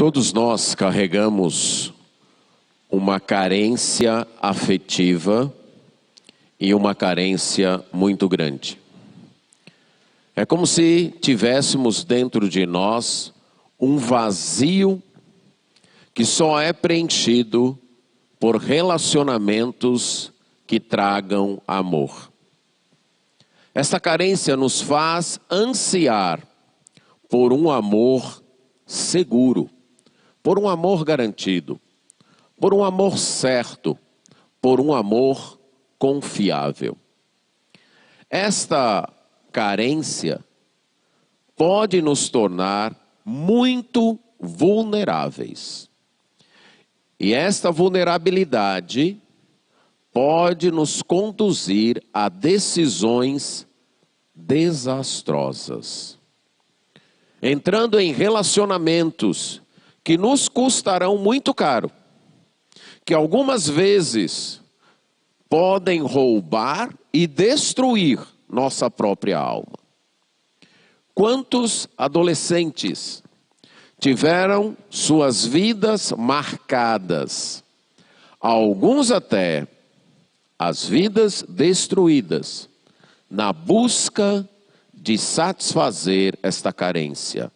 Todos nós carregamos uma carência afetiva e uma carência muito grande. É como se tivéssemos dentro de nós um vazio que só é preenchido por relacionamentos que tragam amor. Esta carência nos faz ansiar por um amor seguro, por um amor garantido, por um amor certo, por um amor confiável. Esta carência pode nos tornar muito vulneráveis. E esta vulnerabilidade pode nos conduzir a decisões desastrosas. Entrando em relacionamentos que nos custarão muito caro, que algumas vezes podem roubar e destruir nossa própria alma. Quantos adolescentes tiveram suas vidas marcadas, alguns até as vidas destruídas, na busca de satisfazer esta carência,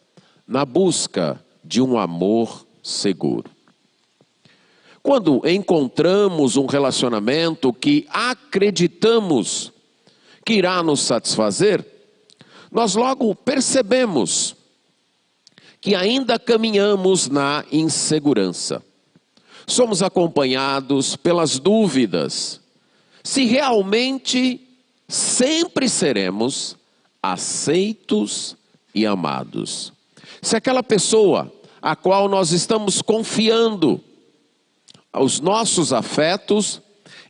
na busca de um amor seguro. Quando encontramos um relacionamento que acreditamos que irá nos satisfazer, nós logo percebemos que ainda caminhamos na insegurança. Somos acompanhados pelas dúvidas se realmente sempre seremos aceitos e amados. Se aquela pessoa a qual nós estamos confiando os nossos afetos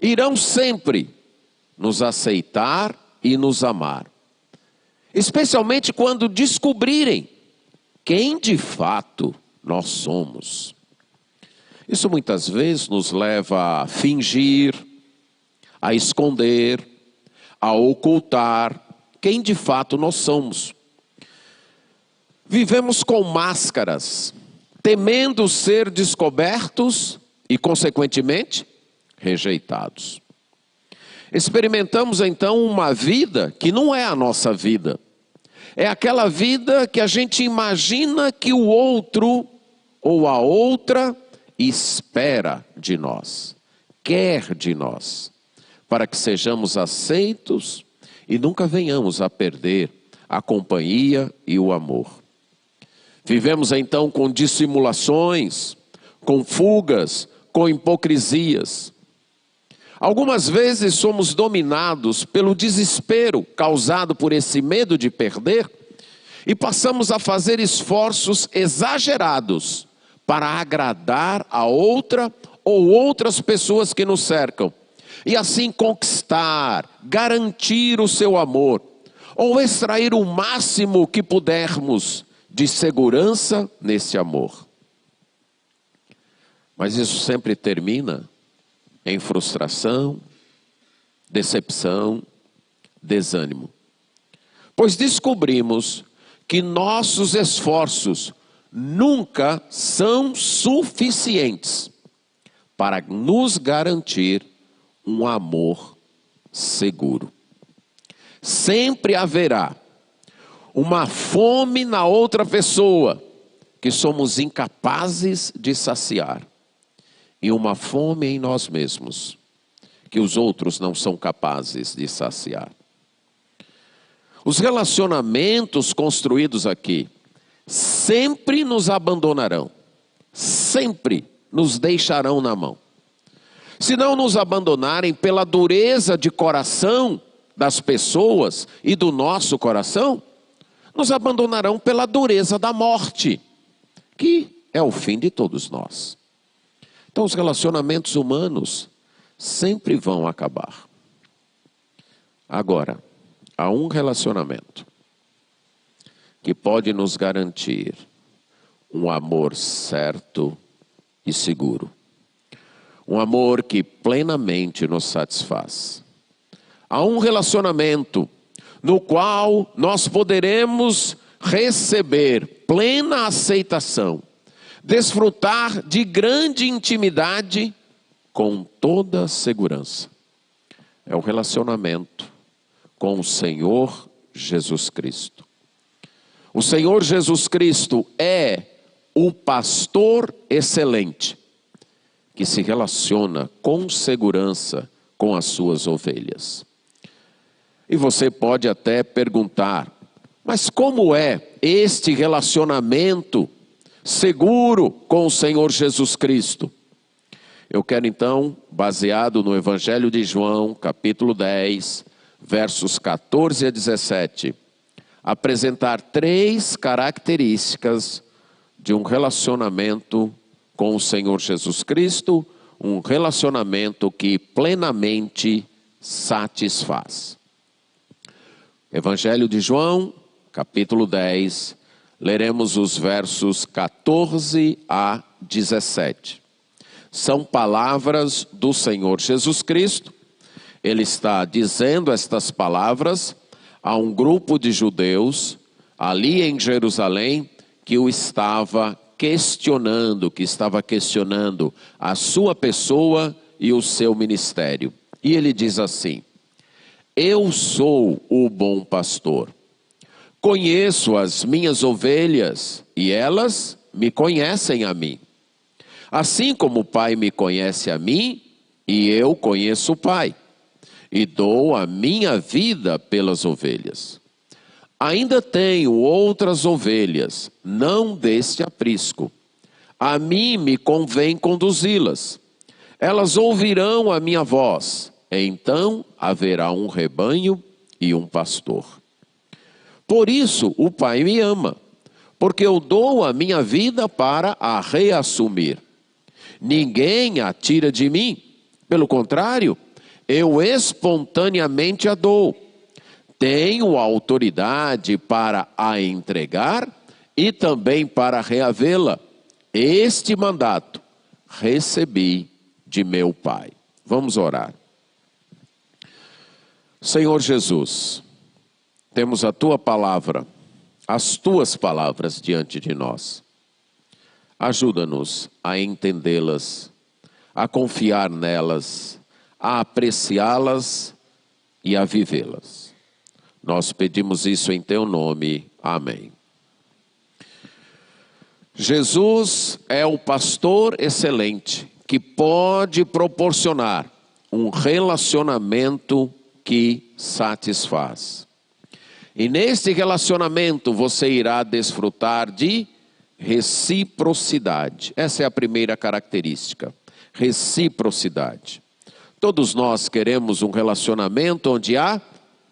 irão sempre nos aceitar e nos amar. Especialmente quando descobrirem quem de fato nós somos. Isso muitas vezes nos leva a fingir, a esconder, a ocultar quem de fato nós somos. Vivemos com máscaras, temendo ser descobertos e, consequentemente, rejeitados. Experimentamos então uma vida que não é a nossa vida. É aquela vida que a gente imagina que o outro ou a outra espera de nós, quer de nós, para que sejamos aceitos e nunca venhamos a perder a companhia e o amor. Vivemos então com dissimulações, com fugas, com hipocrisias. Algumas vezes somos dominados pelo desespero causado por esse medo de perder e passamos a fazer esforços exagerados para agradar a outra ou outras pessoas que nos cercam e assim conquistar, garantir o seu amor ou extrair o máximo que pudermos de segurança nesse amor. Mas isso sempre termina em frustração, decepção, desânimo. Pois descobrimos que nossos esforços nunca são suficientes para nos garantir um amor seguro. Sempre haverá uma fome na outra pessoa que somos incapazes de saciar. E uma fome em nós mesmos, que os outros não são capazes de saciar. Os relacionamentos construídos aqui sempre nos abandonarão, sempre nos deixarão na mão. Se não nos abandonarem pela dureza de coração das pessoas e do nosso coração, nos abandonarão pela dureza da morte, que é o fim de todos nós. Então os relacionamentos humanos sempre vão acabar. Agora, há um relacionamento que pode nos garantir um amor certo e seguro. Um amor que plenamente nos satisfaz. Há um relacionamento no qual nós poderemos receber plena aceitação, desfrutar de grande intimidade com toda segurança. É o relacionamento com o Senhor Jesus Cristo. O Senhor Jesus Cristo é o pastor excelente, que se relaciona com segurança com as suas ovelhas. E você pode até perguntar, mas como é este relacionamento seguro com o Senhor Jesus Cristo? Eu quero então, baseado no Evangelho de João, capítulo 10, versos 14 a 17, apresentar 3 características de um relacionamento com o Senhor Jesus Cristo, um relacionamento que plenamente satisfaz. Evangelho de João, capítulo 10, leremos os versos 14 a 17. São palavras do Senhor Jesus Cristo. Ele está dizendo estas palavras a um grupo de judeus ali em Jerusalém que o estava questionando, a sua pessoa e o seu ministério. E ele diz assim: eu sou o bom pastor. Conheço as minhas ovelhas e elas me conhecem a mim. Assim como o Pai me conhece a mim e eu conheço o Pai, e dou a minha vida pelas ovelhas. Ainda tenho outras ovelhas, não deste aprisco. A mim me convém conduzi-las. Elas ouvirão a minha voz. Então haverá um rebanho e um pastor. Por isso o Pai me ama, porque eu dou a minha vida para a reassumir. Ninguém a tira de mim. Pelo contrário, eu espontaneamente a dou. Tenho autoridade para a entregar e também para reavê-la. Este mandato recebi de meu Pai. Vamos orar. Senhor Jesus, temos a Tua palavra, as Tuas palavras diante de nós. Ajuda-nos a entendê-las, a confiar nelas, a apreciá-las e a vivê-las. Nós pedimos isso em Teu nome. Amém. Jesus é o pastor excelente que pode proporcionar um relacionamento que satisfaz. E neste relacionamento você irá desfrutar de reciprocidade. Essa é a primeira característica, reciprocidade. Todos nós queremos um relacionamento onde há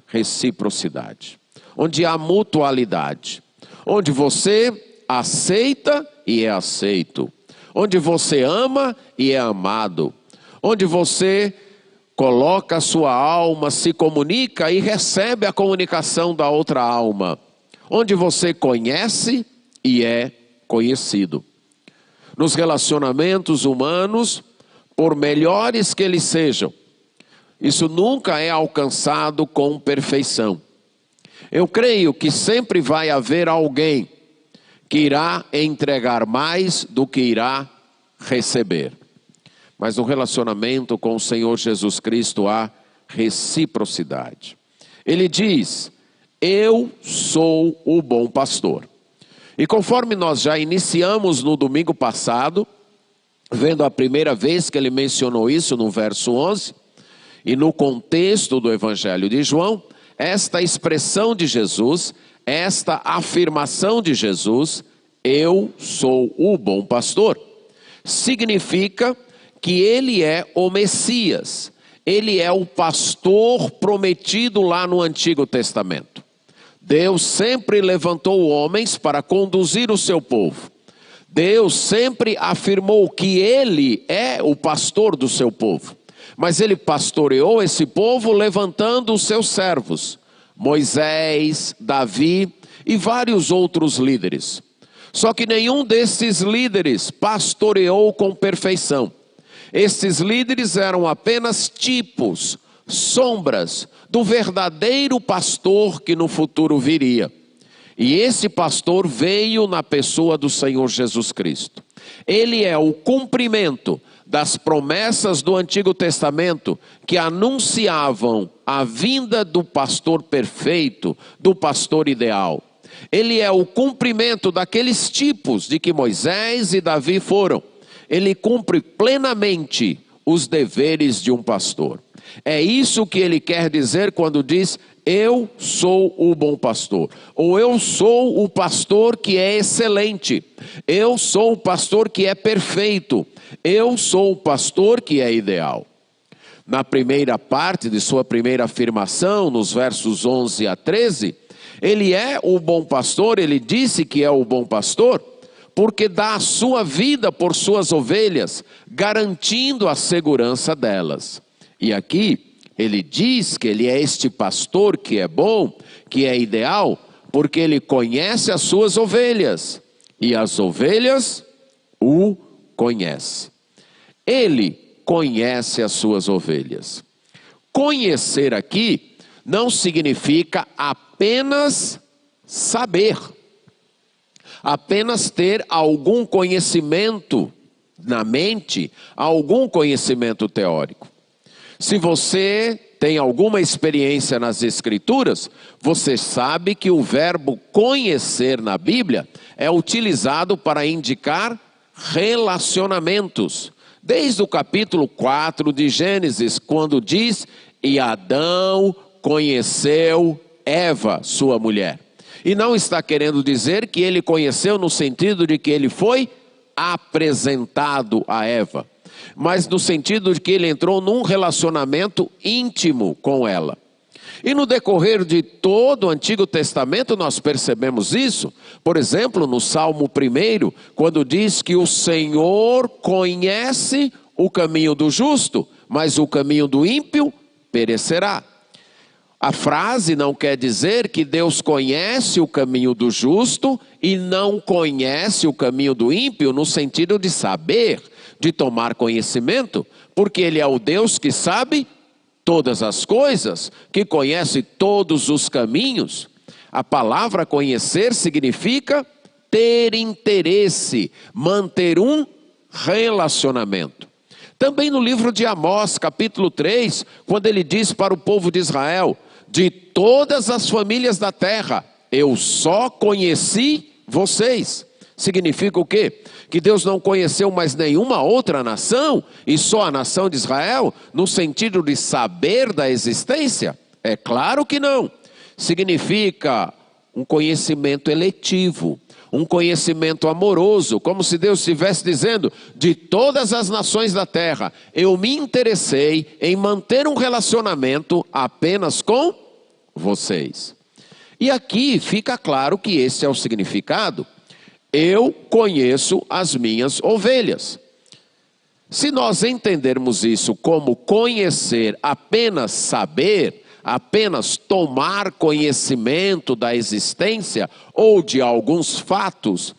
reciprocidade, onde há mutualidade, onde você aceita e é aceito, onde você ama e é amado, onde você coloca a sua alma, se comunica e recebe a comunicação da outra alma, onde você conhece e é conhecido. Nos relacionamentos humanos, por melhores que eles sejam, isso nunca é alcançado com perfeição. Eu creio que sempre vai haver alguém que irá entregar mais do que irá receber. Mas no relacionamento com o Senhor Jesus Cristo há reciprocidade. Ele diz: eu sou o bom pastor. E conforme nós já iniciamos no domingo passado, vendo a primeira vez que ele mencionou isso no verso 11, e no contexto do Evangelho de João, esta expressão de Jesus, esta afirmação de Jesus, eu sou o bom pastor, significa que ele é o Messias, ele é o pastor prometido lá no Antigo Testamento. Deus sempre levantou homens para conduzir o seu povo. Deus sempre afirmou que ele é o pastor do seu povo. Mas ele pastoreou esse povo levantando os seus servos, Moisés, Davi e vários outros líderes. Só que nenhum desses líderes pastoreou com perfeição. Esses líderes eram apenas tipos, sombras do verdadeiro pastor que no futuro viria. E esse pastor veio na pessoa do Senhor Jesus Cristo. Ele é o cumprimento das promessas do Antigo Testamento que anunciavam a vinda do pastor perfeito, do pastor ideal. Ele é o cumprimento daqueles tipos de que Moisés e Davi foram. Ele cumpre plenamente os deveres de um pastor. É isso que ele quer dizer quando diz: eu sou o bom pastor, ou eu sou o pastor que é excelente, eu sou o pastor que é perfeito, eu sou o pastor que é ideal. Na primeira parte de sua primeira afirmação, nos versos 11 a 13, ele é o bom pastor. Ele disse que é o bom pastor porque dá a sua vida por suas ovelhas, garantindo a segurança delas. E aqui ele diz que ele é este pastor que é bom, que é ideal, porque ele conhece as suas ovelhas e as ovelhas o conhecem. Ele conhece as suas ovelhas. Conhecer aqui não significa apenas saber, apenas ter algum conhecimento na mente, algum conhecimento teórico. Se você tem alguma experiência nas Escrituras, você sabe que o verbo conhecer na Bíblia é utilizado para indicar relacionamentos. Desde o capítulo 4 de Gênesis, quando diz: e Adão conheceu Eva, sua mulher. E não está querendo dizer que ele conheceu no sentido de que ele foi apresentado a Eva, mas no sentido de que ele entrou num relacionamento íntimo com ela. E no decorrer de todo o Antigo Testamento nós percebemos isso. Por exemplo, no Salmo 1, quando diz que o Senhor conhece o caminho do justo, mas o caminho do ímpio perecerá. A frase não quer dizer que Deus conhece o caminho do justo e não conhece o caminho do ímpio no sentido de saber, de tomar conhecimento, porque Ele é o Deus que sabe todas as coisas, que conhece todos os caminhos. A palavra conhecer significa ter interesse, manter um relacionamento. Também no livro de Amós, capítulo 3, quando ele diz para o povo de Israel: de todas as famílias da terra, eu só conheci vocês. Significa o quê? Que Deus não conheceu mais nenhuma outra nação e só a nação de Israel, no sentido de saber da existência? É claro que não. Significa um conhecimento eletivo, um conhecimento amoroso, como se Deus estivesse dizendo: de todas as nações da terra, eu me interessei em manter um relacionamento apenas com vocês. E aqui fica claro que esse é o significado. Eu conheço as minhas ovelhas. Se nós entendermos isso como conhecer, apenas saber, apenas tomar conhecimento da existência ou de alguns fatos,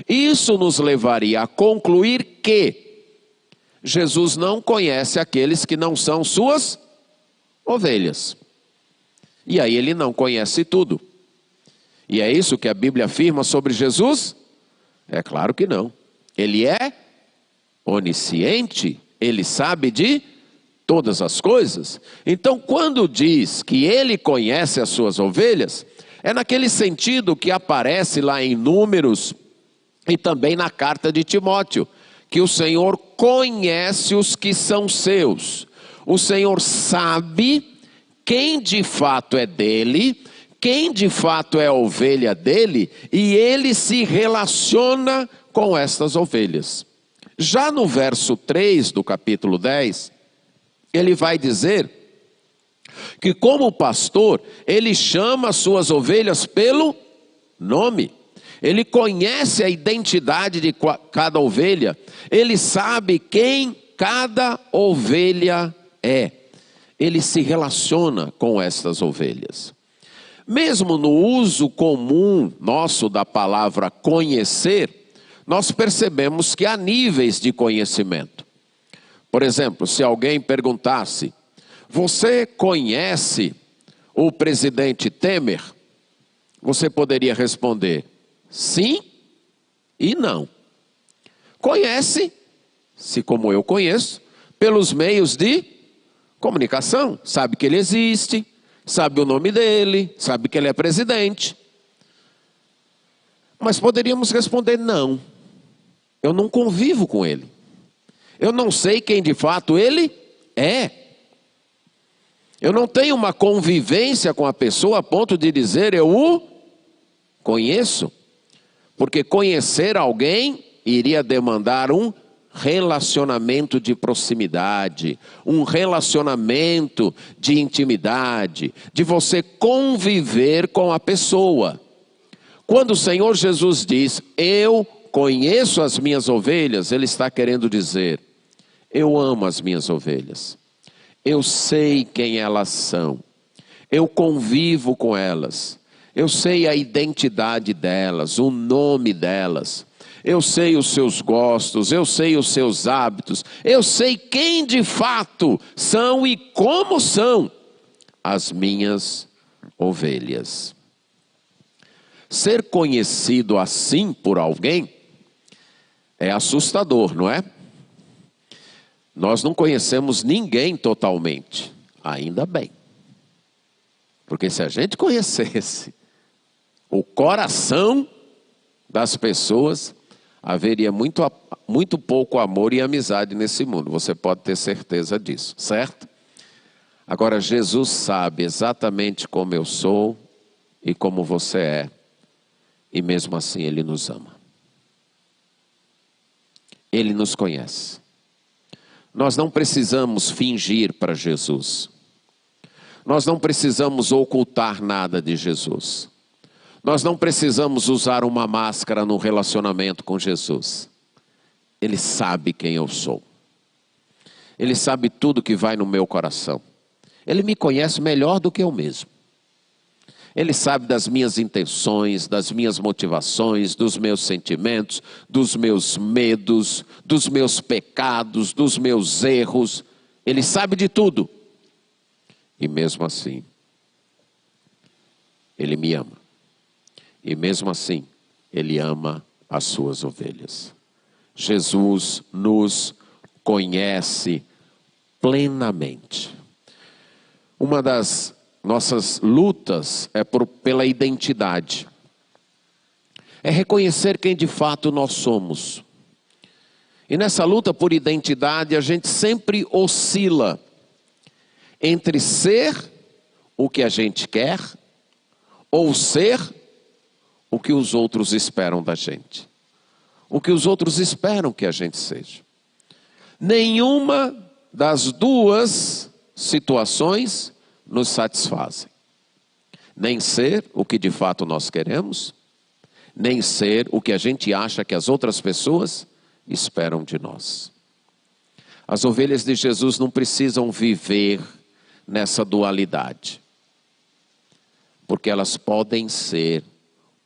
isso nos levaria a concluir que Jesus não conhece aqueles que não são suas ovelhas. E aí ele não conhece tudo. E é isso que a Bíblia afirma sobre Jesus? É claro que não. Ele é onisciente, ele sabe de todas as coisas. Então, quando diz que ele conhece as suas ovelhas, é naquele sentido que aparece lá em Números e também na carta de Timóteo, que o Senhor conhece os que são seus. O Senhor sabe quem de fato é dele, quem de fato é a ovelha dele, e ele se relaciona com estas ovelhas. Já no verso 3 do capítulo 10, ele vai dizer que como pastor, ele chama as suas ovelhas pelo nome. Ele conhece a identidade de cada ovelha, ele sabe quem cada ovelha é. Ele se relaciona com estas ovelhas. Mesmo no uso comum nosso da palavra conhecer, nós percebemos que há níveis de conhecimento. Por exemplo, se alguém perguntasse: você conhece o presidente Temer? Você poderia responder sim e não. Conhece, se como eu conheço, pelos meios de comunicação. Sabe que ele existe, sabe o nome dele, sabe que ele é presidente. Mas poderíamos responder não. Eu não convivo com ele. Eu não sei quem de fato ele é. Eu não tenho uma convivência com a pessoa a ponto de dizer eu o conheço. Porque conhecer alguém iria demandar um relacionamento de proximidade, um relacionamento de intimidade, de você conviver com a pessoa. Quando o Senhor Jesus diz, eu conheço as minhas ovelhas, Ele está querendo dizer, eu amo as minhas ovelhas. Eu sei quem elas são. Eu convivo com elas. Eu sei a identidade delas, o nome delas. Eu sei os seus gostos, eu sei os seus hábitos. Eu sei quem de fato são e como são as minhas ovelhas. Ser conhecido assim por alguém é assustador, não é? Nós não conhecemos ninguém totalmente, ainda bem. Porque se a gente conhecesse o coração das pessoas, haveria muito pouco amor e amizade nesse mundo. Você pode ter certeza disso, certo? Agora, Jesus sabe exatamente como eu sou e como você é. E mesmo assim Ele nos ama. Ele nos conhece. Nós não precisamos fingir para Jesus. Nós não precisamos ocultar nada de Jesus. Nós não precisamos usar uma máscara no relacionamento com Jesus. Ele sabe quem eu sou. Ele sabe tudo que vai no meu coração. Ele me conhece melhor do que eu mesmo. Ele sabe das minhas intenções, das minhas motivações, dos meus sentimentos, dos meus medos, dos meus pecados, dos meus erros. Ele sabe de tudo. E mesmo assim, Ele me ama. E mesmo assim, Ele ama as suas ovelhas. Jesus nos conhece plenamente. Uma das nossas lutas é pela identidade. É reconhecer quem de fato nós somos. E nessa luta por identidade, a gente sempre oscila entre ser o que a gente quer ou ser o que os outros esperam da gente. O que os outros esperam que a gente seja. Nenhuma das duas situações nos satisfazem. Nem ser o que de fato nós queremos, nem ser o que a gente acha que as outras pessoas esperam de nós. As ovelhas de Jesus não precisam viver nessa dualidade, porque elas podem ser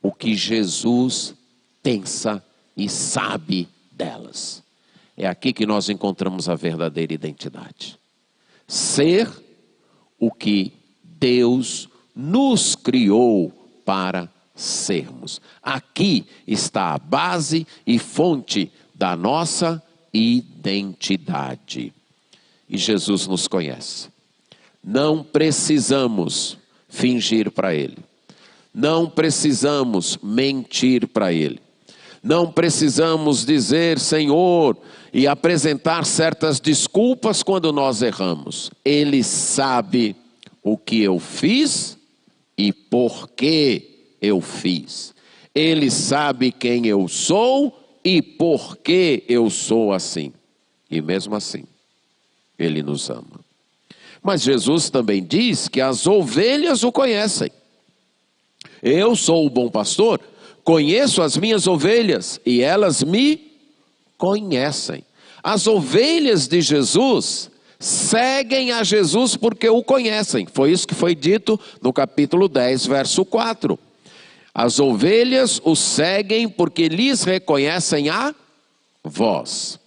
o que Jesus pensa e sabe delas. É aqui que nós encontramos a verdadeira identidade. Ser o que Deus nos criou para sermos. Aqui está a base e fonte da nossa identidade. E Jesus nos conhece. Não precisamos fingir para Ele. Não precisamos mentir para Ele. Não precisamos dizer Senhor e apresentar certas desculpas quando nós erramos. Ele sabe o que eu fiz e por que eu fiz. Ele sabe quem eu sou e por que eu sou assim. E mesmo assim, Ele nos ama. Mas Jesus também diz que as ovelhas o conhecem. Eu sou o bom pastor, conheço as minhas ovelhas e elas me conhecem. As ovelhas de Jesus seguem a Jesus porque o conhecem. Foi isso que foi dito no capítulo 10, verso 4. As ovelhas o seguem porque lhes reconhecem a voz.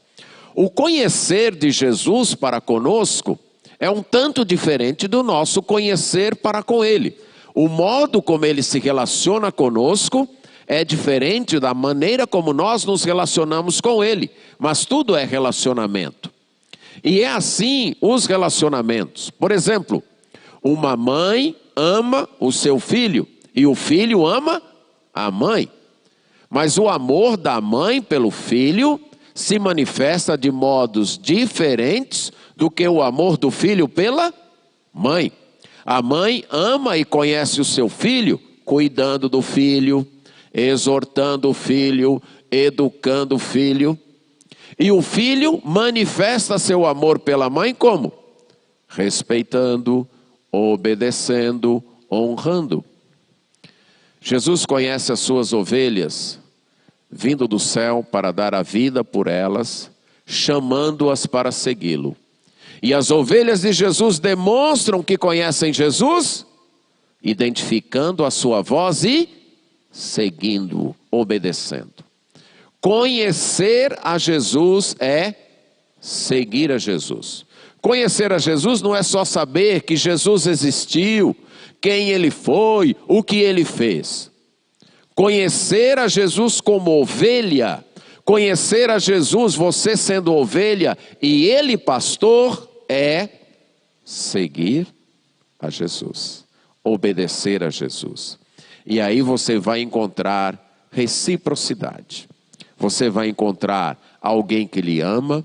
O conhecer de Jesus para conosco é um tanto diferente do nosso conhecer para com Ele. O modo como ele se relaciona conosco é diferente da maneira como nós nos relacionamos com ele. Mas tudo é relacionamento. E é assim os relacionamentos. Por exemplo, uma mãe ama o seu filho e o filho ama a mãe. Mas o amor da mãe pelo filho se manifesta de modos diferentes do que o amor do filho pela mãe. A mãe ama e conhece o seu filho, cuidando do filho, exortando o filho, educando o filho. E o filho manifesta seu amor pela mãe como? Respeitando, obedecendo, honrando. Jesus conhece as suas ovelhas, vindo do céu para dar a vida por elas, chamando-as para segui-lo. E as ovelhas de Jesus demonstram que conhecem Jesus, identificando a sua voz e seguindo, obedecendo. Conhecer a Jesus é seguir a Jesus. Conhecer a Jesus não é só saber que Jesus existiu, quem ele foi, o que ele fez. Conhecer a Jesus como ovelha, conhecer a Jesus, você sendo ovelha e ele pastor, é seguir a Jesus, obedecer a Jesus. E aí você vai encontrar reciprocidade. Você vai encontrar alguém que lhe ama,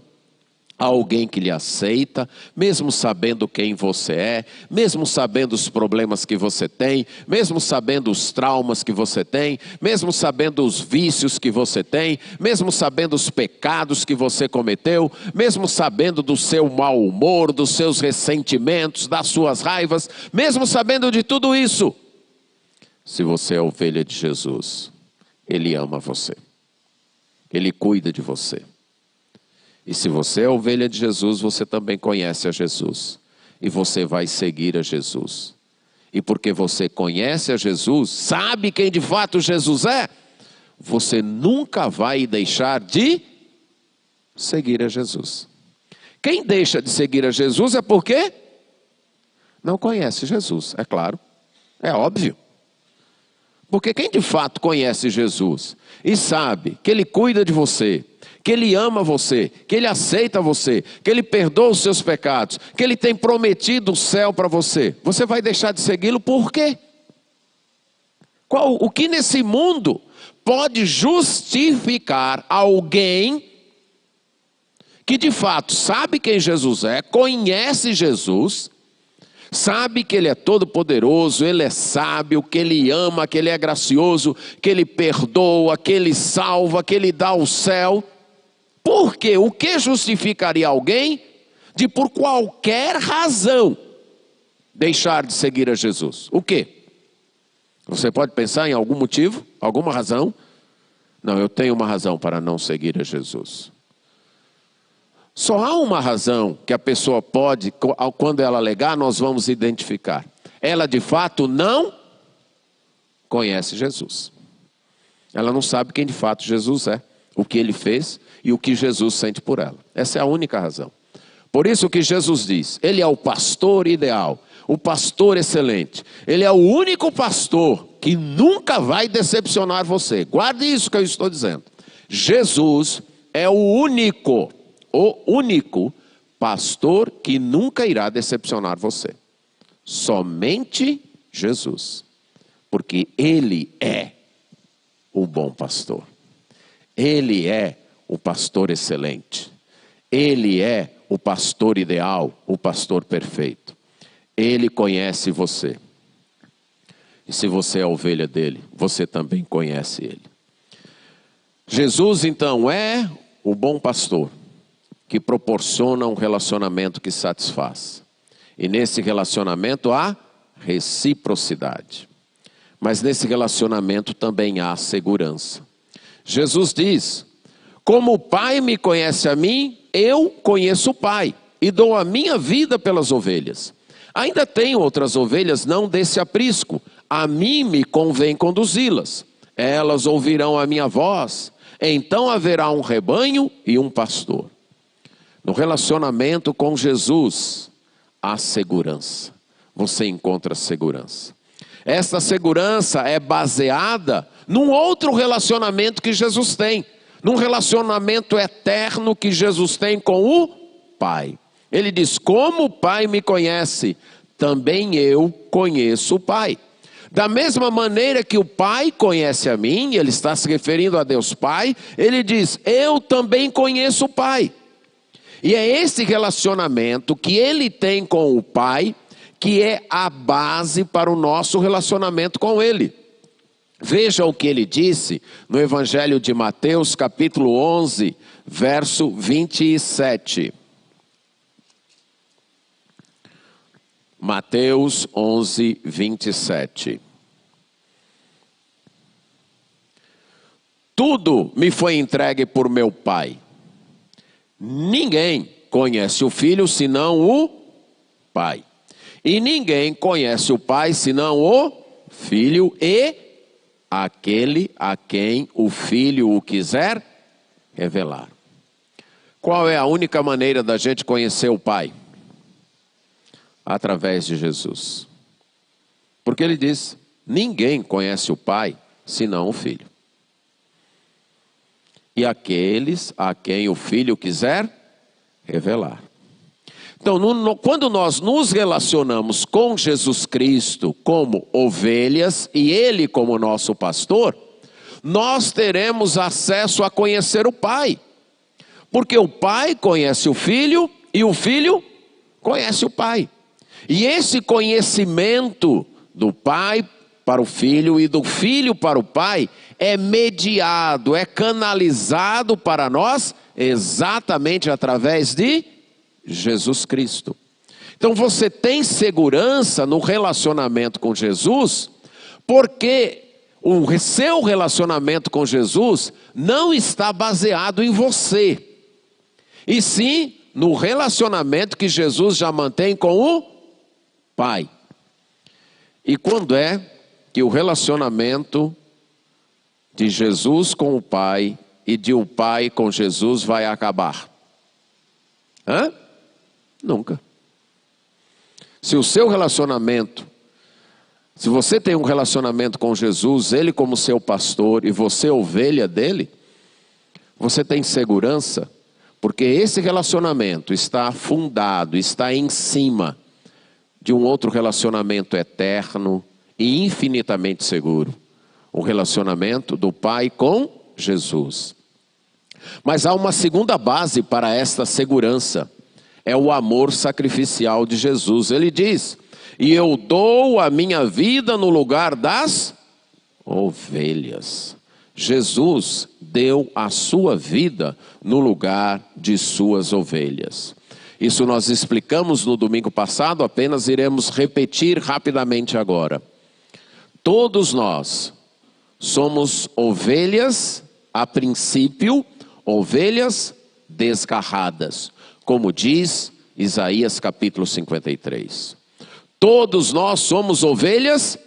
alguém que lhe aceita, mesmo sabendo quem você é, mesmo sabendo os problemas que você tem, mesmo sabendo os traumas que você tem, mesmo sabendo os vícios que você tem, mesmo sabendo os pecados que você cometeu, mesmo sabendo do seu mau humor, dos seus ressentimentos, das suas raivas, mesmo sabendo de tudo isso. Se você é ovelha de Jesus, ele ama você, ele cuida de você. E se você é ovelha de Jesus, você também conhece a Jesus. E você vai seguir a Jesus. E porque você conhece a Jesus, sabe quem de fato Jesus é, você nunca vai deixar de seguir a Jesus. Quem deixa de seguir a Jesus é porque não conhece Jesus, é claro, é óbvio. Porque quem de fato conhece Jesus e sabe que ele cuida de você, que ele ama você, que ele aceita você, que ele perdoa os seus pecados, que ele tem prometido o céu para você, você vai deixar de segui-lo por quê? O que nesse mundo pode justificar alguém que de fato sabe quem Jesus é, conhece Jesus, sabe que ele é todo poderoso, ele é sábio, que ele ama, que ele é gracioso, que ele perdoa, que ele salva, que ele dá o céu? Porque o que justificaria alguém de por qualquer razão deixar de seguir a Jesus? O quê? Você pode pensar em algum motivo, alguma razão? Não, eu tenho uma razão para não seguir a Jesus. Só há uma razão que a pessoa pode, quando ela alegar, nós vamos identificar. Ela de fato não conhece Jesus. Ela não sabe quem de fato Jesus é, o que ele fez e o que Jesus sente por ela. Essa é a única razão. Por isso que Jesus diz, ele é o pastor ideal, o pastor excelente. Ele é o único pastor que nunca vai decepcionar você. Guarde isso que eu estou dizendo. Jesus é o único pastor que nunca irá decepcionar você. Somente Jesus. Porque ele é o bom pastor. Ele é o pastor excelente. Ele é o pastor ideal, o pastor perfeito. Ele conhece você. E se você é a ovelha dele, você também conhece ele. Jesus então é o bom pastor, que proporciona um relacionamento que satisfaz. E nesse relacionamento há reciprocidade. Mas nesse relacionamento também há segurança. Jesus diz, como o Pai me conhece a mim, eu conheço o Pai e dou a minha vida pelas ovelhas. Ainda tenho outras ovelhas não desse aprisco, a mim me convém conduzi-las. Elas ouvirão a minha voz, então haverá um rebanho e um pastor. No relacionamento com Jesus, há segurança. Você encontra segurança. Esta segurança é baseada num outro relacionamento que Jesus tem, num relacionamento eterno que Jesus tem com o Pai. Ele diz: como o Pai me conhece, também eu conheço o Pai. Da mesma maneira que o Pai conhece a mim, ele está se referindo a Deus Pai, ele diz: eu também conheço o Pai. E é esse relacionamento que ele tem com o Pai que é a base para o nosso relacionamento com ele. Veja o que ele disse no Evangelho de Mateus, capítulo 11, verso 27. Mateus 11, 27. Tudo me foi entregue por meu Pai. Ninguém conhece o Filho senão o Pai. E ninguém conhece o Pai senão o Filho e aquele a quem o Filho o quiser revelar. Qual é a única maneira da gente conhecer o Pai? Através de Jesus. Porque ele diz: ninguém conhece o Pai senão o Filho. E aqueles a quem o Filho quiser revelar. Então, quando nós nos relacionamos com Jesus Cristo como ovelhas e Ele como nosso pastor, nós teremos acesso a conhecer o Pai. Porque o Pai conhece o Filho e o Filho conhece o Pai. E esse conhecimento do Pai para o Filho e do Filho para o Pai é mediado, é canalizado para nós exatamente através de Jesus Cristo. Então você tem segurança no relacionamento com Jesus, porque o seu relacionamento com Jesus não está baseado em você, e sim no relacionamento que Jesus já mantém com o Pai. E quando é que o relacionamento de Jesus com o Pai e de o Pai com Jesus vai acabar? Nunca. Se o seu relacionamento, se você tem um relacionamento com Jesus, Ele como seu pastor e você ovelha dele, você tem segurança, porque esse relacionamento está fundado, está em cima de um outro relacionamento eterno e infinitamente seguro. O relacionamento do Pai com Jesus. Mas há uma segunda base para esta segurança. É o amor sacrificial de Jesus. Ele diz: e eu dou a minha vida no lugar das ovelhas. Jesus deu a sua vida no lugar de suas ovelhas. Isso nós explicamos no domingo passado, apenas iremos repetir rapidamente agora. Todos nós somos ovelhas, a princípio, ovelhas desgarradas. Como diz Isaías capítulo 53. Todos nós somos ovelhas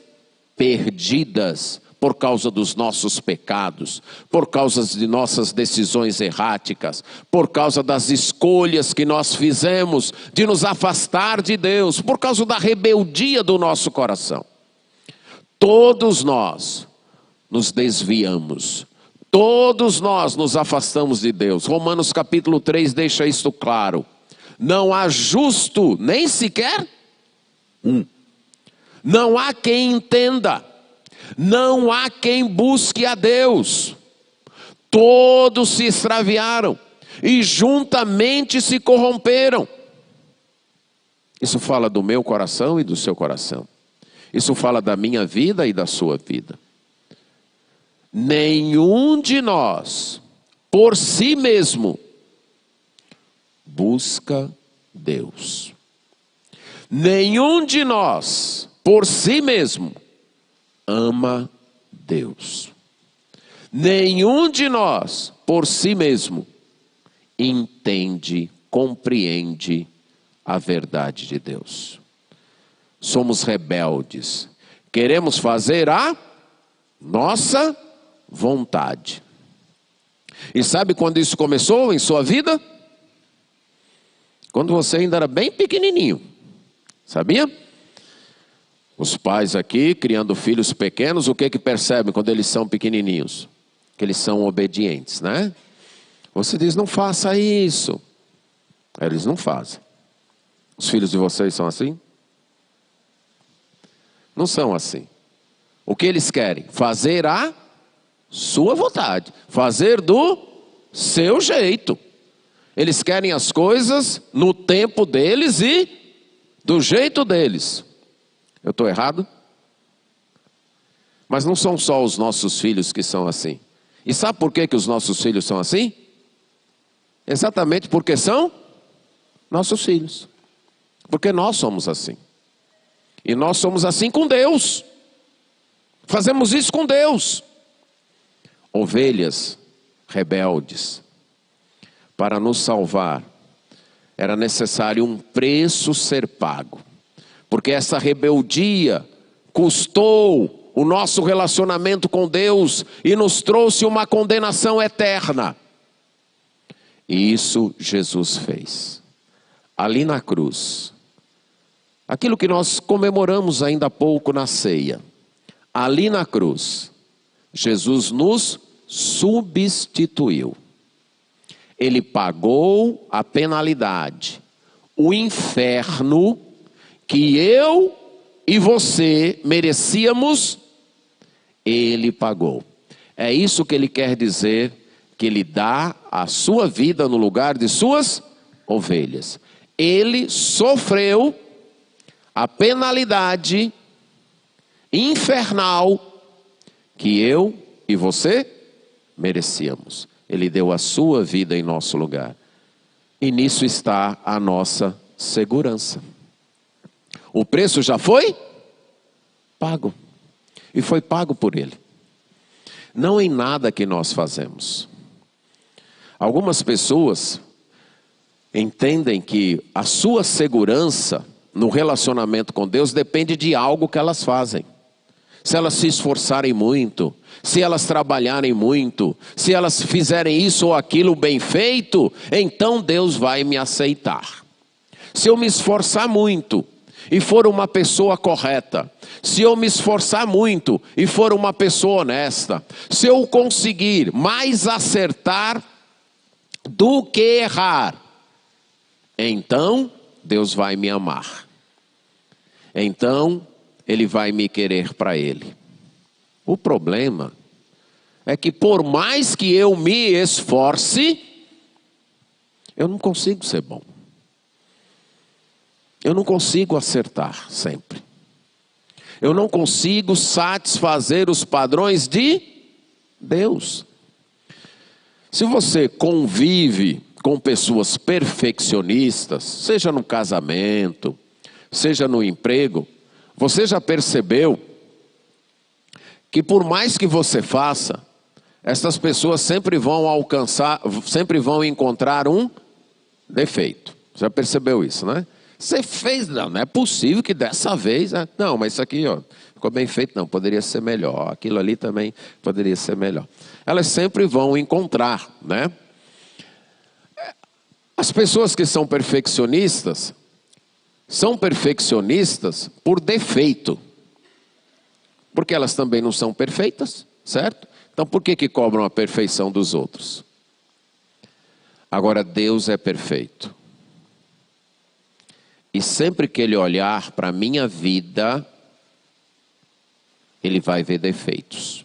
perdidas por causa dos nossos pecados, por causa de nossas decisões erráticas, por causa das escolhas que nós fizemos de nos afastar de Deus, por causa da rebeldia do nosso coração. Todos nós nos desviamos. Todos nós nos afastamos de Deus. Romanos capítulo 3 deixa isto claro. Não há justo, nem sequer um. Não há quem entenda. Não há quem busque a Deus. Todos se extraviaram e juntamente se corromperam. Isso fala do meu coração e do seu coração. Isso fala da minha vida e da sua vida. Nenhum de nós, por si mesmo, busca Deus. Nenhum de nós, por si mesmo, ama Deus. Nenhum de nós, por si mesmo, entende, compreende a verdade de Deus. Somos rebeldes. Queremos fazer a nossa vontade. E sabe quando isso começou em sua vida? Quando você ainda era bem pequenininho. Sabia? Os pais aqui, criando filhos pequenos, o que percebem quando eles são pequenininhos? Que eles são obedientes, né? Você diz, não faça isso. Eles não fazem. Os filhos de vocês são assim? Não são assim. O que eles querem? Fazer a sua vontade. Fazer do seu jeito. Eles querem as coisas no tempo deles e do jeito deles. Eu estou errado? Mas não são só os nossos filhos que são assim. E sabe por que os nossos filhos são assim? Exatamente porque são nossos filhos. Porque nós somos assim. E nós somos assim com Deus. Fazemos isso com Deus. Ovelhas rebeldes. Para nos salvar, era necessário um preço ser pago. Porque essa rebeldia custou o nosso relacionamento com Deus e nos trouxe uma condenação eterna. E isso Jesus fez. Ali na cruz. Aquilo que nós comemoramos ainda há pouco na ceia. Ali na cruz, Jesus nos substituiu. Ele pagou a penalidade, o inferno que eu e você merecíamos, ele pagou. É isso que ele quer dizer, que ele dá a sua vida no lugar de suas ovelhas. Ele sofreu a penalidade infernal que eu e você merecíamos. Ele deu a sua vida em nosso lugar. E nisso está a nossa segurança. O preço já foi pago. E foi pago por ele. Não em nada que nós fazemos. Algumas pessoas entendem que a sua segurança no relacionamento com Deus depende de algo que elas fazem. Se elas se esforçarem muito, se elas trabalharem muito, se elas fizerem isso ou aquilo bem feito, então Deus vai me aceitar. Se eu me esforçar muito e for uma pessoa correta, se eu me esforçar muito e for uma pessoa honesta, se eu conseguir mais acertar do que errar, então Deus vai me amar. Então Ele vai me querer para Ele. O problema é que por mais que eu me esforce, eu não consigo ser bom. Eu não consigo acertar sempre. Eu não consigo satisfazer os padrões de Deus. Se você convive com pessoas perfeccionistas, seja no casamento, seja no emprego, você já percebeu que por mais que você faça, essas pessoas sempre vão encontrar um defeito. Já percebeu isso, né? Você fez, não é possível que dessa vez, não, mas isso aqui, ó, ficou bem feito, não, poderia ser melhor, aquilo ali também poderia ser melhor. Elas sempre vão encontrar, né? As pessoas que são perfeccionistas por defeito, porque elas também não são perfeitas, certo? Então por que cobram a perfeição dos outros? Agora Deus é perfeito. E sempre que Ele olhar para a minha vida, Ele vai ver defeitos.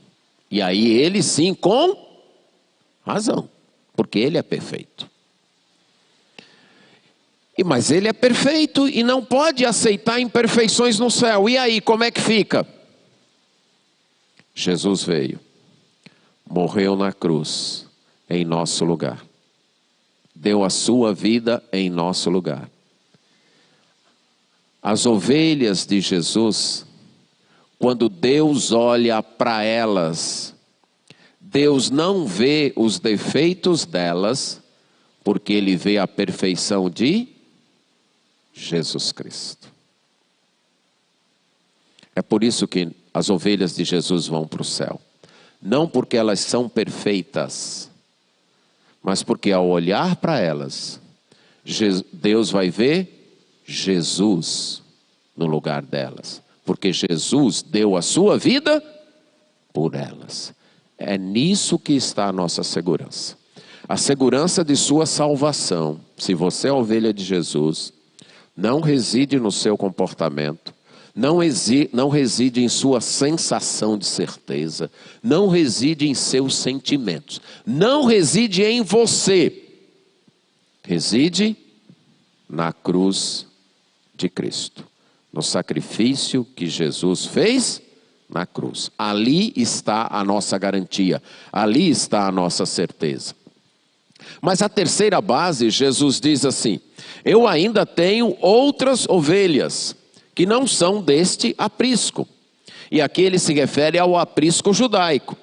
E aí Ele sim, com razão, porque Ele é perfeito. Mas Ele é perfeito e não pode aceitar imperfeições no céu. E aí, como é que fica? Jesus veio, morreu na cruz, em nosso lugar. Deu a sua vida em nosso lugar. As ovelhas de Jesus, quando Deus olha para elas, Deus não vê os defeitos delas, porque Ele vê a perfeição de Jesus Cristo. É por isso que as ovelhas de Jesus vão para o céu. Não porque elas são perfeitas, mas porque ao olhar para elas, Deus vai ver Jesus no lugar delas. porque Jesus deu a sua vida por elas. É nisso que está a nossa segurança. A segurança de sua salvação, se você é ovelha de Jesus, não reside no seu comportamento, não reside em sua sensação de certeza, não reside em seus sentimentos, não reside em você, reside na cruz de Cristo, no sacrifício que Jesus fez na cruz. Ali está a nossa garantia, ali está a nossa certeza. Mas a terceira base, Jesus diz assim: eu ainda tenho outras ovelhas que não são deste aprisco. E aqui ele se refere ao aprisco judaico.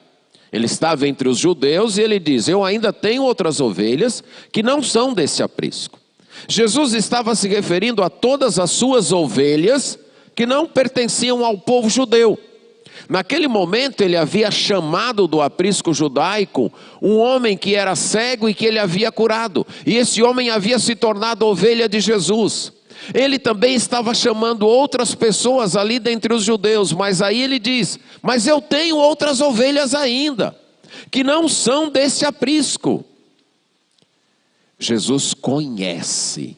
Ele estava entre os judeus e ele diz: eu ainda tenho outras ovelhas que não são desse aprisco. Jesus estava se referindo a todas as suas ovelhas que não pertenciam ao povo judeu. Naquele momento ele havia chamado do aprisco judaico um homem que era cego e que ele havia curado. E esse homem havia se tornado ovelha de Jesus. Ele também estava chamando outras pessoas ali dentre os judeus. Mas aí ele diz: mas eu tenho outras ovelhas ainda, que não são desse aprisco. Jesus conhece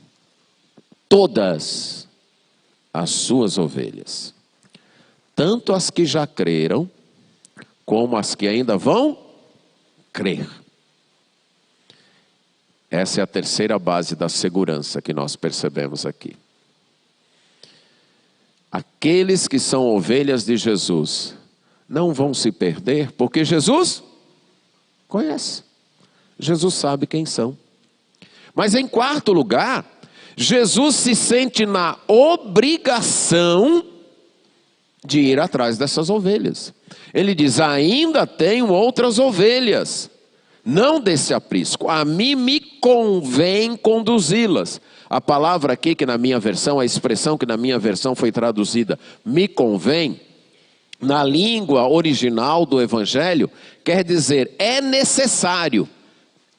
todas as suas ovelhas, tanto as que já creram, como as que ainda vão crer. Essa é a terceira base da segurança que nós percebemos aqui. Aqueles que são ovelhas de Jesus não vão se perder, porque Jesus conhece. Jesus sabe quem são. Mas em quarto lugar, Jesus se sente na obrigação de ir atrás dessas ovelhas. Ele diz: ainda tenho outras ovelhas, não desse aprisco, a mim me convém conduzi-las. A palavra aqui que na minha versão, a expressão que na minha versão foi traduzida, me convém, na língua original do Evangelho, quer dizer, é necessário,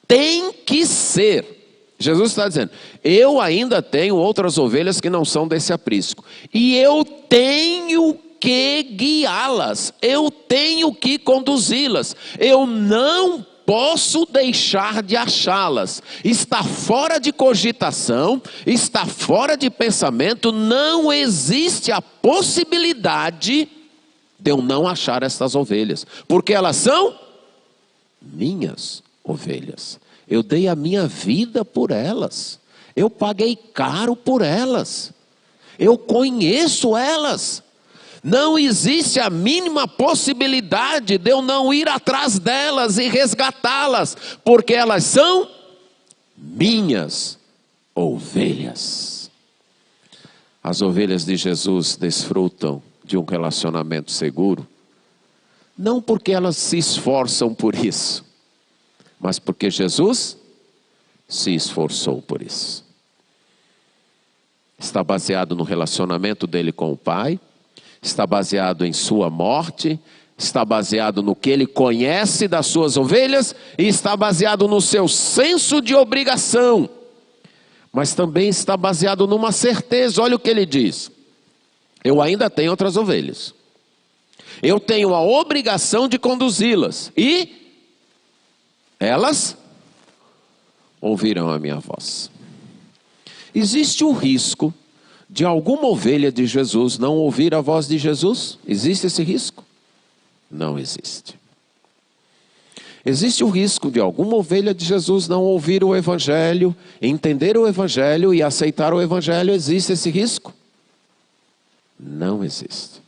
tem que ser. Jesus está dizendo: eu ainda tenho outras ovelhas que não são desse aprisco, e eu tenho que guiá-las, eu tenho que conduzi-las, eu não posso deixar de achá-las. Está fora de cogitação, está fora de pensamento, não existe a possibilidade de eu não achar estas ovelhas, porque elas são minhas ovelhas. Eu dei a minha vida por elas, eu paguei caro por elas, eu conheço elas. Não existe a mínima possibilidade de eu não ir atrás delas e resgatá-las, porque elas são minhas ovelhas. As ovelhas de Jesus desfrutam de um relacionamento seguro, não porque elas se esforçam por isso, mas porque Jesus se esforçou por isso. Está baseado no relacionamento dele com o Pai, está baseado em sua morte, está baseado no que ele conhece das suas ovelhas e está baseado no seu senso de obrigação. Mas também está baseado numa certeza. Olha o que ele diz: eu ainda tenho outras ovelhas, eu tenho a obrigação de conduzi-las e elas ouvirão a minha voz. Existe o risco de alguma ovelha de Jesus não ouvir a voz de Jesus? Existe esse risco? Não existe. Existe o risco de alguma ovelha de Jesus não ouvir o Evangelho, entender o Evangelho e aceitar o Evangelho? Existe esse risco? Não existe.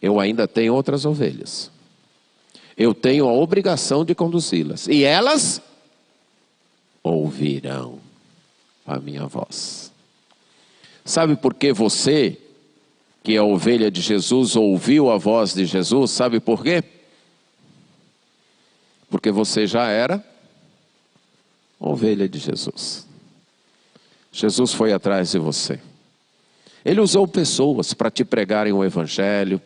Eu ainda tenho outras ovelhas. Eu tenho a obrigação de conduzi-las. E elas ouvirão a minha voz. Sabe por que você, que é ovelha de Jesus, ouviu a voz de Jesus? Sabe por quê? Porque você já era ovelha de Jesus. Jesus foi atrás de você. Ele usou pessoas para te pregarem o Evangelho,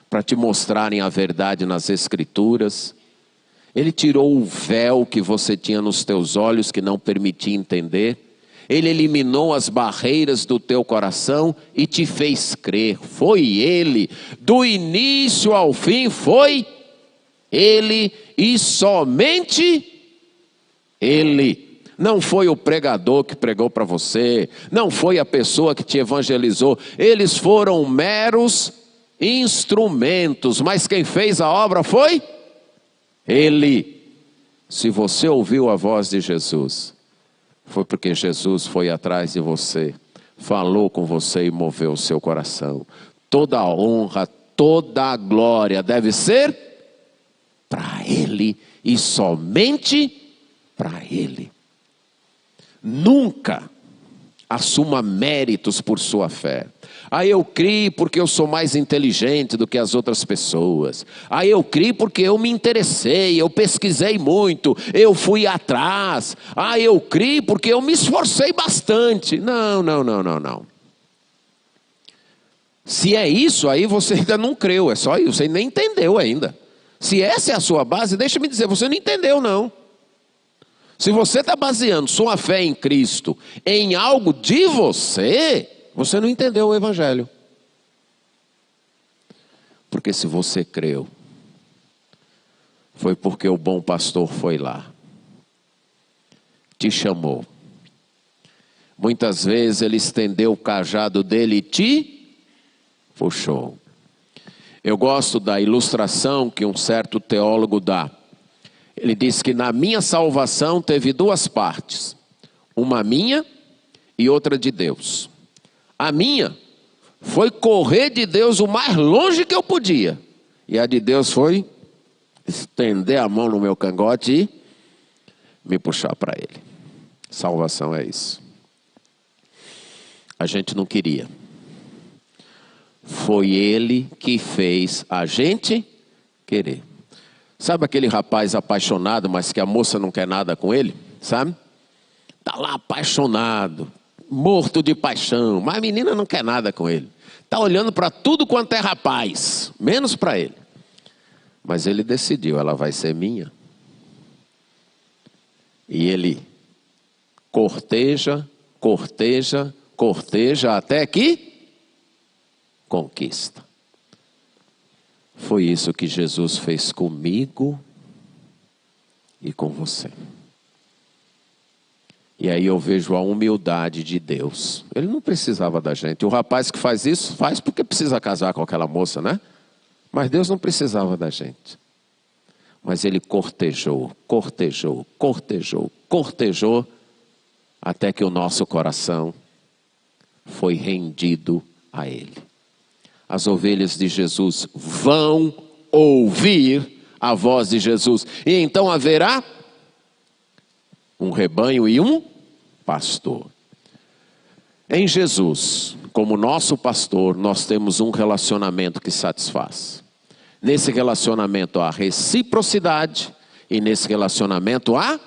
para te mostrarem a verdade nas Escrituras. Ele tirou o véu que você tinha nos teus olhos, que não permitia entender. Ele eliminou as barreiras do teu coração e te fez crer. Foi Ele, do início ao fim foi Ele e somente Ele. Não foi o pregador que pregou para você, não foi a pessoa que te evangelizou, eles foram meros instrumentos, mas quem fez a obra foi Ele. Se você ouviu a voz de Jesus, foi porque Jesus foi atrás de você, falou com você e moveu o seu coração. Toda a honra, toda a glória deve ser para Ele e somente para Ele. Nunca assuma méritos por sua fé. Eu criei porque eu sou mais inteligente do que as outras pessoas. Eu criei porque eu me interessei, eu pesquisei muito, eu fui atrás. Eu criei porque eu me esforcei bastante. Não. Se é isso, aí você ainda não creu, é só isso, você nem entendeu ainda. Se essa é a sua base, deixa-me dizer, você não entendeu não. Se você está baseando sua fé em Cristo em algo de você, você não entendeu o Evangelho. Porque se você creu, foi porque o bom pastor foi lá, te chamou. Muitas vezes ele estendeu o cajado dele e te puxou. Eu gosto da ilustração que um certo teólogo dá. Ele diz que na minha salvação teve duas partes. Uma minha e outra de Deus. A minha foi correr de Deus o mais longe que eu podia. E a de Deus foi estender a mão no meu cangote e me puxar para Ele. Salvação é isso. A gente não queria. Foi Ele que fez a gente querer. Sabe aquele rapaz apaixonado, mas que a moça não quer nada com ele? Sabe? Está lá apaixonado, morto de paixão, mas a menina não quer nada com ele. Está olhando para tudo quanto é rapaz, menos para ele. Mas ele decidiu, ela vai ser minha. E ele corteja até que conquista. Foi isso que Jesus fez comigo e com você. E aí eu vejo a humildade de Deus. Ele não precisava da gente. O rapaz que faz isso, faz porque precisa casar com aquela moça, né? Mas Deus não precisava da gente. Mas Ele cortejou, até que o nosso coração foi rendido a Ele. As ovelhas de Jesus vão ouvir a voz de Jesus. E então haverá um rebanho e um pastor. Em Jesus, como nosso pastor, nós temos um relacionamento que satisfaz. Nesse relacionamento há reciprocidade e nesse relacionamento há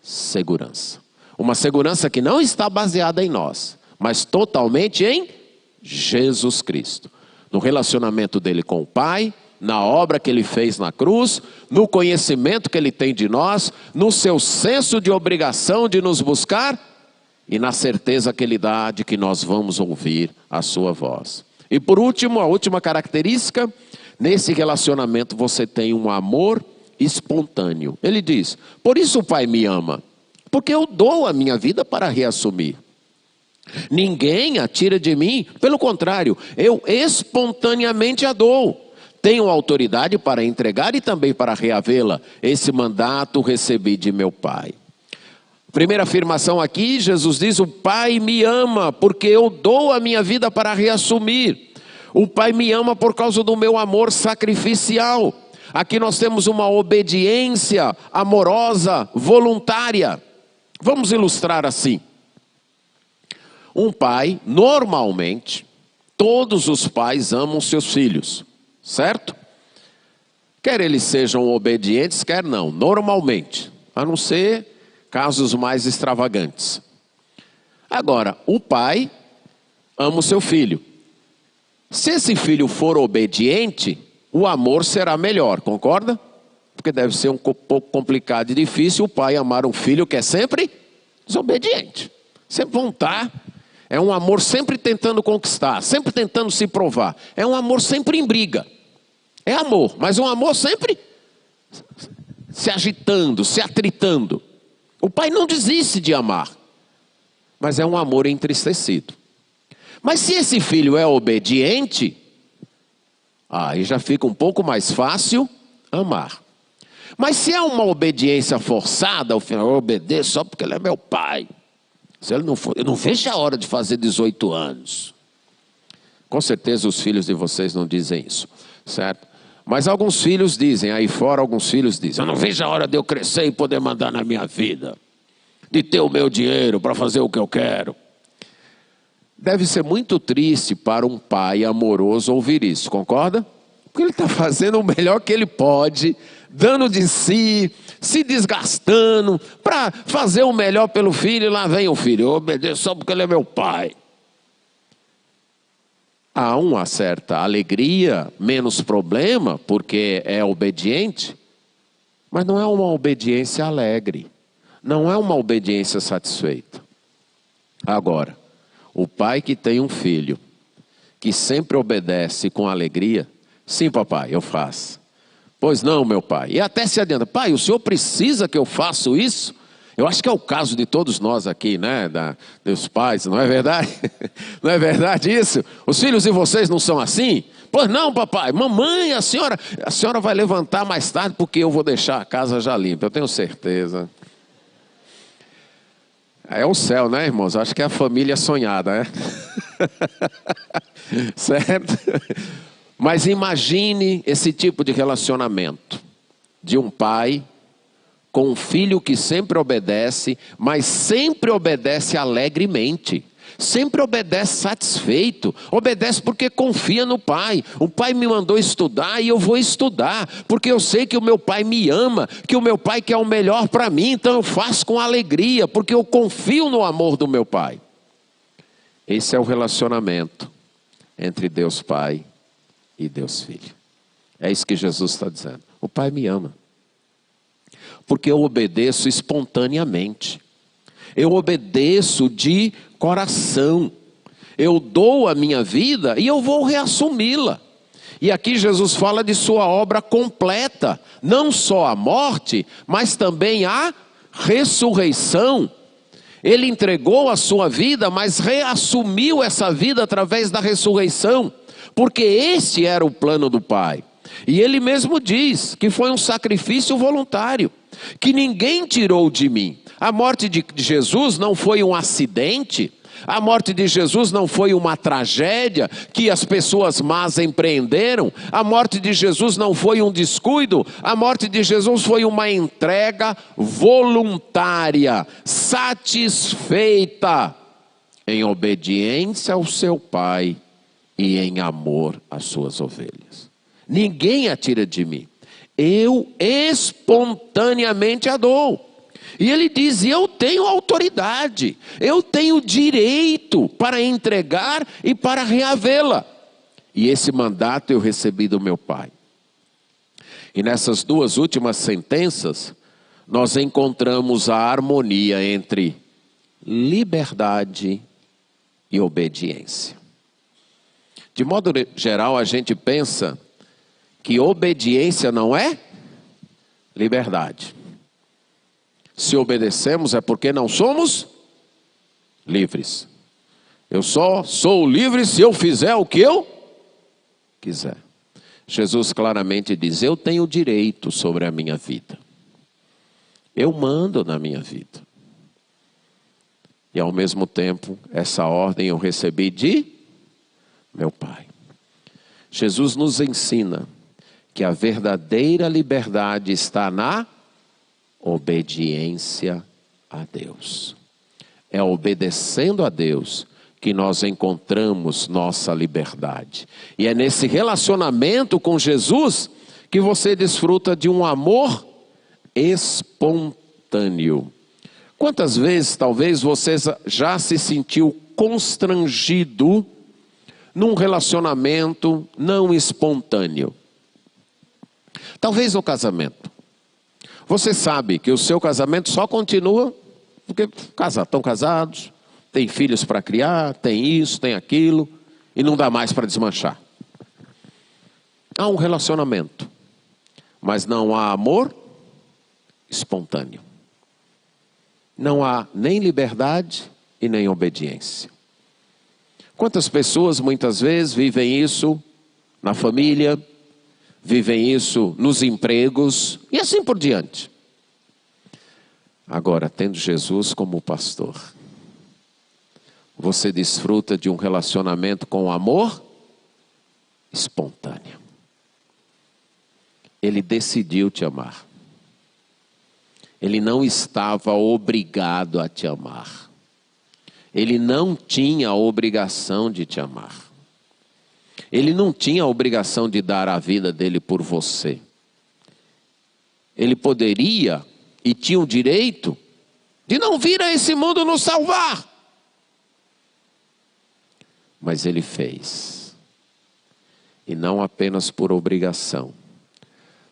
segurança. Uma segurança que não está baseada em nós, mas totalmente em Jesus Cristo. No relacionamento dele com o Pai, na obra que ele fez na cruz, no conhecimento que ele tem de nós, no seu senso de obrigação de nos buscar e na certeza que ele dá de que nós vamos ouvir a sua voz. E por último, a última característica, nesse relacionamento você tem um amor espontâneo. Ele diz, por isso o Pai me ama, porque eu dou a minha vida para reassumir. Ninguém a tira de mim, pelo contrário, eu espontaneamente a dou. Tenho autoridade para entregar e também para reavê-la. Esse mandato recebi de meu Pai. Primeira afirmação aqui, Jesus diz, o Pai me ama, porque eu dou a minha vida para reassumir. O Pai me ama por causa do meu amor sacrificial. Aqui nós temos uma obediência amorosa, voluntária. Vamos ilustrar assim. Um pai, normalmente, todos os pais amam seus filhos, certo? Quer eles sejam obedientes, quer não, normalmente, a não ser casos mais extravagantes. Agora, o pai ama o seu filho. Se esse filho for obediente, o amor será melhor, concorda? Porque deve ser um pouco complicado e difícil o pai amar um filho que é sempre desobediente. Sempre vão estar. É um amor sempre tentando conquistar, sempre tentando se provar. É um amor sempre em briga. É amor, mas um amor sempre se agitando, se atritando. O pai não desiste de amar, mas é um amor entristecido. Mas se esse filho é obediente, aí já fica um pouco mais fácil amar. Mas se é uma obediência forçada, ao final eu obedeço só porque ele é meu pai. Se ele não for, eu não vejo a hora de fazer 18 anos. Com certeza os filhos de vocês não dizem isso, certo? Mas alguns filhos dizem, aí fora alguns filhos dizem, eu não vejo a hora de eu crescer e poder mandar na minha vida, de ter o meu dinheiro para fazer o que eu quero. Deve ser muito triste para um pai amoroso ouvir isso, concorda? Porque ele está fazendo o melhor que ele pode, dando de si, se desgastando para fazer o melhor pelo filho, e lá vem o filho, eu obedeço só porque ele é meu pai. Há uma certa alegria, menos problema, porque é obediente, mas não é uma obediência alegre, não é uma obediência satisfeita. Agora, o pai que tem um filho, que sempre obedece com alegria, sim papai, eu faço. Pois não, meu pai. E até se adianta, pai, o senhor precisa que eu faça isso? Eu acho que é o caso de todos nós aqui, né? Dos pais, não é verdade? Não é verdade isso? Os filhos de vocês não são assim? Pois não, papai. Mamãe, a senhora vai levantar mais tarde porque eu vou deixar a casa já limpa, eu tenho certeza. É o céu, né, irmãos? Acho que é a família sonhada, né? Certo? Mas imagine esse tipo de relacionamento de um pai com um filho que sempre obedece, mas sempre obedece alegremente, sempre obedece satisfeito, obedece porque confia no pai. O pai me mandou estudar e eu vou estudar, porque eu sei que o meu pai me ama, que o meu pai quer o melhor para mim, então eu faço com alegria, porque eu confio no amor do meu pai. Esse é o relacionamento entre Deus Pai e Deus Filho. É isso que Jesus está dizendo. O pai me ama, porque eu obedeço espontaneamente. Eu obedeço de coração. Eu dou a minha vida e eu vou reassumi-la. E aqui Jesus fala de sua obra completa. Não só a morte, mas também a ressurreição. Ele entregou a sua vida, mas reassumiu essa vida através da ressurreição. Porque esse era o plano do Pai. E ele mesmo diz que foi um sacrifício voluntário, que ninguém tirou de mim. A morte de Jesus não foi um acidente, a morte de Jesus não foi uma tragédia que as pessoas más empreenderam, a morte de Jesus não foi um descuido, a morte de Jesus foi uma entrega voluntária, satisfeita, em obediência ao seu Pai e em amor às suas ovelhas. Ninguém a tira de mim, eu espontaneamente a dou. E ele diz, eu tenho autoridade, eu tenho direito para entregar e para reavê-la. E esse mandato eu recebi do meu Pai. E nessas duas últimas sentenças, nós encontramos a harmonia entre liberdade e obediência. De modo geral, a gente pensa que obediência não é liberdade. Se obedecemos é porque não somos livres. Eu só sou livre se eu fizer o que eu quiser. Jesus claramente diz, eu tenho direito sobre a minha vida. Eu mando na minha vida. E ao mesmo tempo, essa ordem eu recebi de meu Pai. Jesus nos ensina que a verdadeira liberdade está na obediência a Deus. É obedecendo a Deus que nós encontramos nossa liberdade. E é nesse relacionamento com Jesus que você desfruta de um amor espontâneo. Quantas vezes talvez você já se sentiu constrangido num relacionamento não espontâneo? Talvez no casamento. Você sabe que o seu casamento só continua porque estão casados, tem filhos para criar, tem isso, tem aquilo, e não dá mais para desmanchar. Há um relacionamento, mas não há amor espontâneo. Não há nem liberdade e nem obediência. Quantas pessoas muitas vezes vivem isso na família, vivem isso nos empregos e assim por diante. Agora, tendo Jesus como pastor, você desfruta de um relacionamento com amor espontâneo. Ele decidiu te amar. Ele não estava obrigado a te amar. Ele não tinha a obrigação de te amar. Ele não tinha a obrigação de dar a vida dele por você. Ele poderia e tinha o direito de não vir a esse mundo nos salvar. Mas ele fez. E não apenas por obrigação.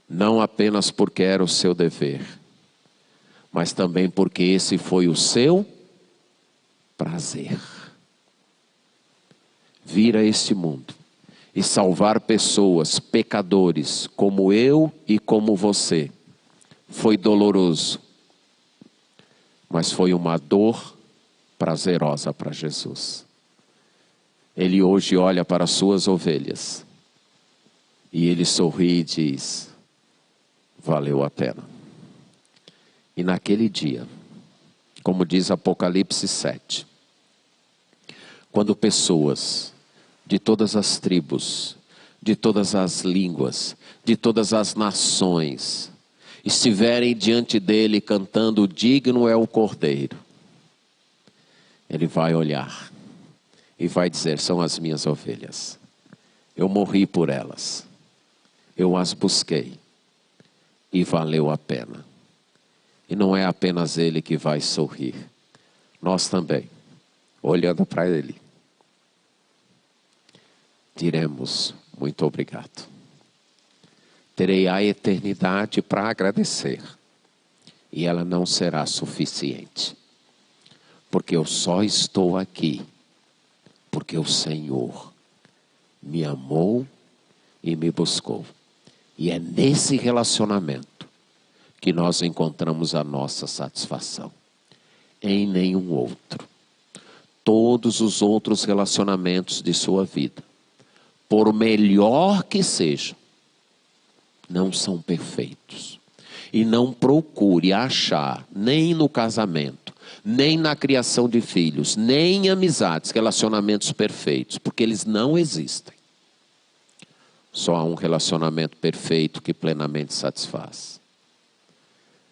Não apenas porque era o seu dever. Mas também porque esse foi o seu prazer. Vir a este mundo e salvar pessoas, pecadores, como eu e como você, foi doloroso, mas foi uma dor prazerosa para Jesus. Ele hoje olha para as suas ovelhas e ele sorri e diz: valeu a pena. E naquele dia, como diz Apocalipse 7, quando pessoas de todas as tribos, de todas as línguas, de todas as nações, estiverem diante dele cantando digno é o Cordeiro, ele vai olhar e vai dizer: são as minhas ovelhas, eu morri por elas, eu as busquei e valeu a pena. E não é apenas ele que vai sorrir, nós também, olhando para ele, diremos: muito obrigado. Terei a eternidade para agradecer. E ela não será suficiente. Porque eu só estou aqui porque o Senhor me amou e me buscou. E é nesse relacionamento que nós encontramos a nossa satisfação. Em nenhum outro. Todos os outros relacionamentos de sua vida, por melhor que sejam, não são perfeitos. E não procure achar, nem no casamento, nem na criação de filhos, nem em amizades, relacionamentos perfeitos, porque eles não existem. Só há um relacionamento perfeito que plenamente satisfaz.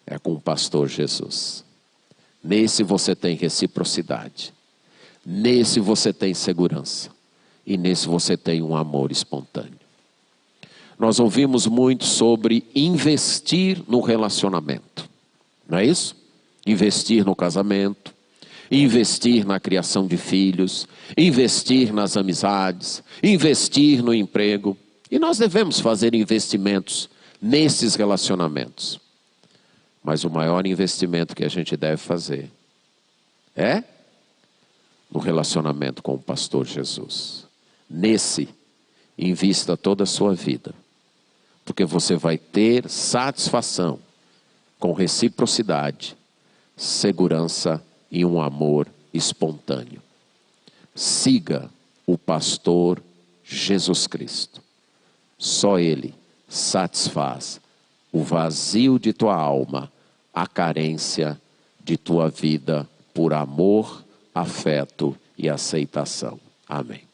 É com o pastor Jesus. Nesse você tem reciprocidade. Nesse você tem segurança. E nesse você tem um amor espontâneo. Nós ouvimos muito sobre investir no relacionamento. Não é isso? Investir no casamento, investir na criação de filhos, investir nas amizades, investir no emprego. E nós devemos fazer investimentos nesses relacionamentos. Mas o maior investimento que a gente deve fazer é no relacionamento com o pastor Jesus. Nesse, invista toda a sua vida. Porque você vai ter satisfação com reciprocidade, segurança e um amor espontâneo. Siga o pastor Jesus Cristo. Só Ele satisfaz o vazio de tua alma, a carência de tua vida por amor, afeto e aceitação. Amém.